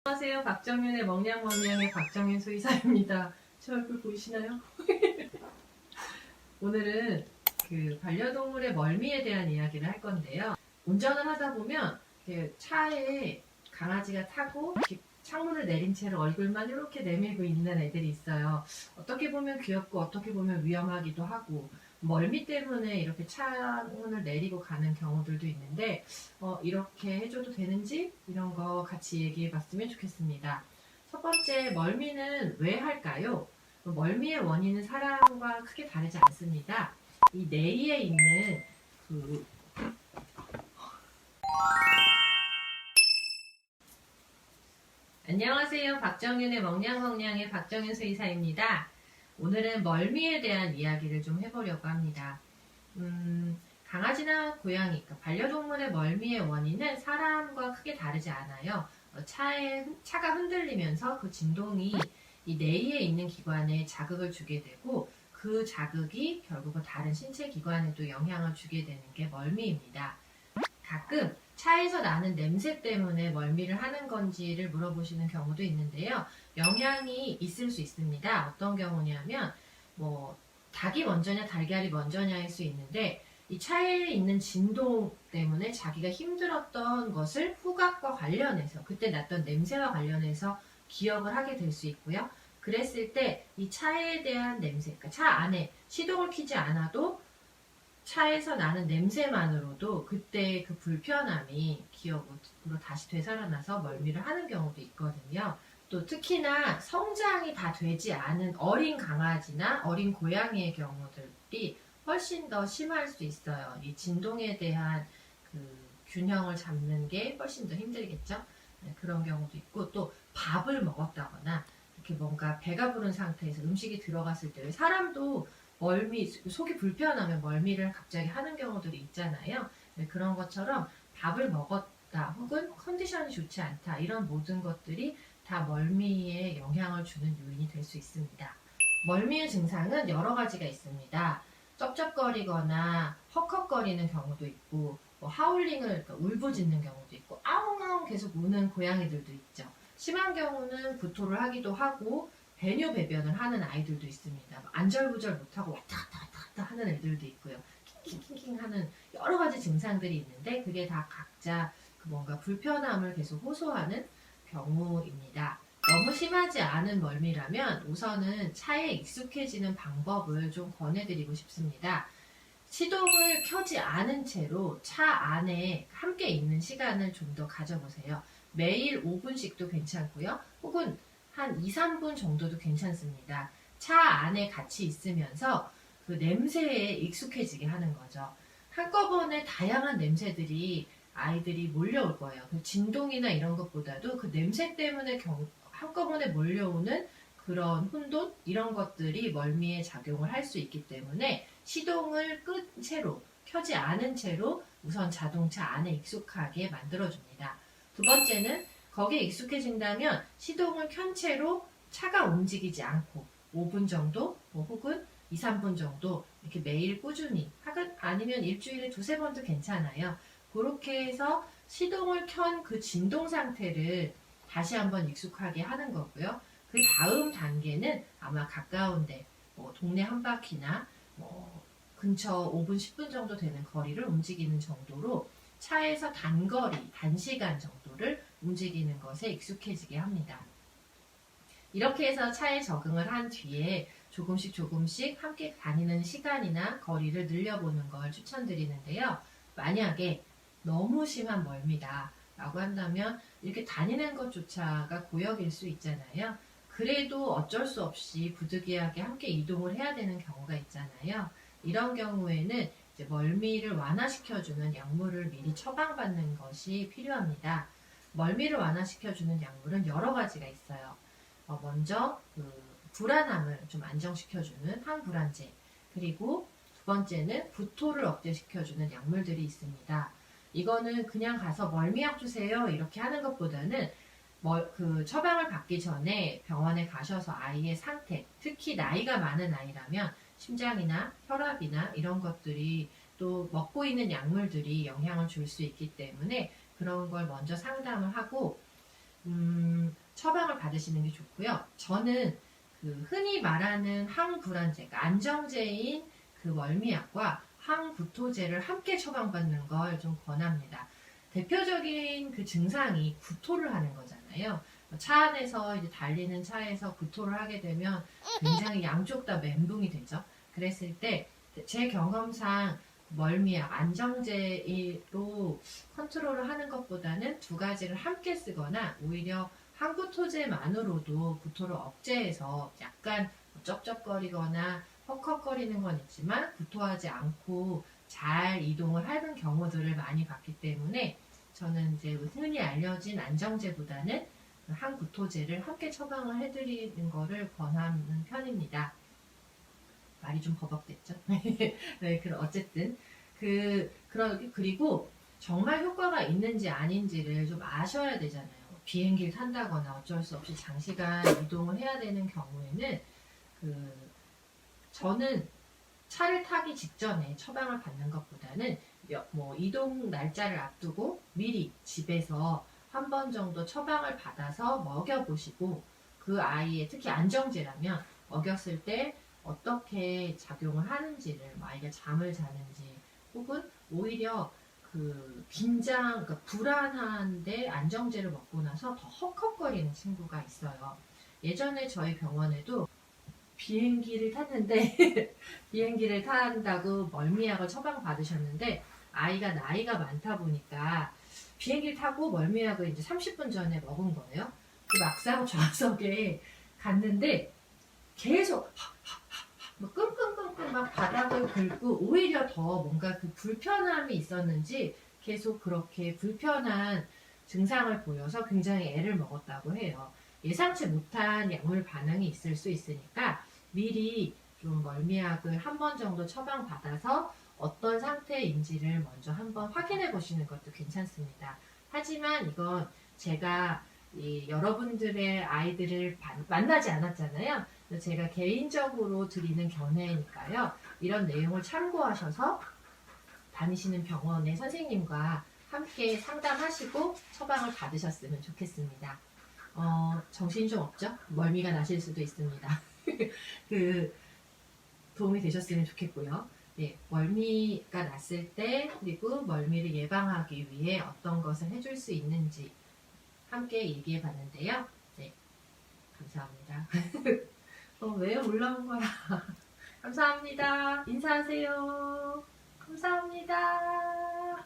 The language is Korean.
안녕하세요. 박정윤의 멍냥멍냥의 박정윤 수의사입니다. 제 얼굴 보이시나요? 오늘은 그 반려동물의 멀미에 대한 이야기를 할 건데요. 운전을 하다 보면 차에 강아지가 타고 창문을 내린 채로 얼굴만 이렇게 내밀고 있는 애들이 있어요. 어떻게 보면 귀엽고 어떻게 보면 위험하기도 하고, 멀미 때문에 이렇게 창문을 내리고 가는 경우들도 있는데 이렇게 해줘도 되는지 이런 거 같이 얘기해 봤으면 좋겠습니다. 첫 번째, 멀미는 왜 할까요? 멀미의 원인은 사람과 크게 다르지 않습니다. 이 뇌에 있는 안녕하세요. 박정윤의 멍냥멍냥의 박정윤 수의사입니다. 오늘은 멀미에 대한 이야기를 좀 해보려고 합니다. 강아지나 고양이, 그러니까 반려동물의 멀미의 원인은 사람과 크게 다르지 않아요. 차가 흔들리면서 그 진동이 이 뇌에 있는 기관에 자극을 주게 되고, 그 자극이 결국은 다른 신체 기관에도 영향을 주게 되는 게 멀미입니다. 가끔 차에서 나는 냄새 때문에 멀미를 하는 건지를 물어보시는 경우도 있는데요. 영향이 있을 수 있습니다. 어떤 경우냐면 닭이 먼저냐 달걀이 먼저냐일 수 있는데, 이 차에 있는 진동 때문에 자기가 힘들었던 것을 후각과 관련해서, 그때 났던 냄새와 관련해서 기억을 하게 될 수 있고요. 그랬을 때 이 차에 대한 냄새, 그러니까 차 안에 시동을 켜지 않아도 차에서 나는 냄새만으로도 그때 그 불편함이 기억으로 다시 되살아나서 멀미를 하는 경우도 있거든요. 또 특히나 성장이 다 되지 않은 어린 강아지나 어린 고양이의 경우들이 훨씬 더 심할 수 있어요. 이 진동에 대한 그 균형을 잡는 게 훨씬 더 힘들겠죠. 네, 그런 경우도 있고, 또 밥을 먹었다거나 이렇게 뭔가 배가 부른 상태에서 음식이 들어갔을 때, 사람도 속이 불편하면 멀미를 갑자기 하는 경우들이 있잖아요. 네, 그런 것처럼 밥을 먹었다 혹은 컨디션이 좋지 않다, 이런 모든 것들이 다 멀미에 영향을 주는 요인이 될 수 있습니다. 멀미의 증상은 여러 가지가 있습니다. 쩝쩝거리거나 헉헉거리는 경우도 있고, 하울링을, 그러니까 울부짖는 경우도 있고, 아웅아웅 계속 우는 고양이들도 있죠. 심한 경우는 구토를 하기도 하고 배뇨 배변을 하는 아이들도 있습니다. 안절부절 못하고 왔다 갔다 하는 애들도 있고요. 킹킹킹킹 하는 여러 가지 증상들이 있는데, 그게 다 각자 뭔가 불편함을 계속 호소하는 경우입니다. 너무 심하지 않은 멀미라면 우선은 차에 익숙해지는 방법을 좀 권해드리고 싶습니다. 시동을 켜지 않은 채로 차 안에 함께 있는 시간을 좀 더 가져보세요. 매일 5분씩도 괜찮고요. 혹은 한 2, 3분 정도도 괜찮습니다. 차 안에 같이 있으면서 그 냄새에 익숙해지게 하는 거죠. 한꺼번에 다양한 냄새들이 아이들이 몰려올 거예요. 그 진동이나 이런 것보다도 그 냄새 때문에 한꺼번에 몰려오는 그런 혼돈, 이런 것들이 멀미에 작용을 할 수 있기 때문에 시동을 끈 채로, 켜지 않은 채로 우선 자동차 안에 익숙하게 만들어줍니다. 두 번째는, 거기에 익숙해진다면 시동을 켠 채로 차가 움직이지 않고 5분 정도 혹은 2, 3분 정도 이렇게 매일 꾸준히, 아니면 일주일에 2, 3번도 괜찮아요. 그렇게 해서 시동을 켠 그 진동 상태를 다시 한번 익숙하게 하는 거고요. 그 다음 단계는 아마 가까운데 동네 한 바퀴나 근처 5분, 10분 정도 되는 거리를 움직이는 정도로 차에서 단시간 정도를 움직이는 것에 익숙해지게 합니다. 이렇게 해서 차에 적응을 한 뒤에 조금씩 함께 다니는 시간이나 거리를 늘려보는 걸 추천드리는데요. 만약에 너무 심한 멀미다 라고 한다면 이렇게 다니는 것조차가 고역일 수 있잖아요. 그래도 어쩔 수 없이 부득이하게 함께 이동을 해야 되는 경우가 있잖아요. 이런 경우에는 이제 멀미를 완화시켜주는 약물을 미리 처방받는 것이 필요합니다. 멀미를 완화시켜주는 약물은 여러 가지가 있어요. 먼저 불안함을 좀 안정시켜주는 항불안제, 그리고 두 번째는 구토를 억제시켜주는 약물들이 있습니다. 이거는 그냥 가서 멀미약 주세요 이렇게 하는 것보다는 그 처방을 받기 전에 병원에 가셔서 아이의 상태, 특히 나이가 많은 아이라면 심장이나 혈압이나 이런 것들이, 또 먹고 있는 약물들이 영향을 줄 수 있기 때문에 그런 걸 먼저 상담을 하고, 처방을 받으시는 게 좋고요. 저는 그 흔히 말하는 항불안제, 그러니까 안정제인 그 멀미약과 항구토제를 함께 처방받는 걸 좀 권합니다. 대표적인 그 증상이 구토를 하는 거잖아요. 차 안에서 이제 달리는 차에서 구토를 하게 되면 굉장히 양쪽 다 멘붕이 되죠. 그랬을 때 제 경험상 멀미약, 안정제로 컨트롤을 하는 것보다는 두 가지를 함께 쓰거나 오히려 항구토제만으로도 구토를 억제해서 약간 쩝쩝거리거나 헉헉거리는 건 있지만 구토하지 않고 잘 이동을 하는 경우들을 많이 봤기 때문에 저는 이제 흔히 알려진 안정제보다는 항구토제를 함께 처방을 해드리는 거를 권하는 편입니다. 말이 좀 버벅댔죠? 네, 어쨌든 그리고 정말 효과가 있는지 아닌지를 좀 아셔야 되잖아요. 비행기를 탄다거나 어쩔 수 없이 장시간 이동을 해야 되는 경우에는 저는 차를 타기 직전에 처방을 받는 것보다는 뭐 이동 날짜를 앞두고 미리 집에서 한 번 정도 처방을 받아서 먹여보시고 그 아이의 특히 안정제라면 먹였을 때 어떻게 작용을 하는지를 아이가 잠을 자는지 혹은 오히려 그러니까 불안한데 안정제를 먹고 나서 더 헉헉거리는 친구가 있어요. 예전에 저희 병원에도 비행기를 탔는데 비행기를 탄다고 멀미약을 처방받으셨는데 아이가 나이가 많다 보니까 비행기를 타고 멀미약을 이제 30분 전에 먹은 거예요. 막상 좌석에 갔는데 계속 막 끙끙끙끙 막 바닥을 긁고 오히려 더 뭔가 그 불편함이 있었는지 계속 그렇게 불편한 증상을 보여서 굉장히 애를 먹었다고 해요. 예상치 못한 약물 반응이 있을 수 있으니까 미리 좀 멀미약을 한 번 정도 처방받아서 어떤 상태인지를 먼저 한번 확인해 보시는 것도 괜찮습니다. 하지만 이건 제가 여러분들의 아이들을 만나지 않았잖아요. 제가 개인적으로 드리는 견해니까요. 이런 내용을 참고하셔서 다니시는 병원의 선생님과 함께 상담하시고 처방을 받으셨으면 좋겠습니다. 정신이 좀 없죠? 멀미가 나실 수도 있습니다. 도움이 되셨으면 좋겠고요. 네, 멀미가 났을 때 그리고 멀미를 예방하기 위해 어떤 것을 해줄 수 있는지 함께 얘기해 봤는데요. 네, 감사합니다. 왜 올라온 거야? 감사합니다. 인사하세요. 감사합니다.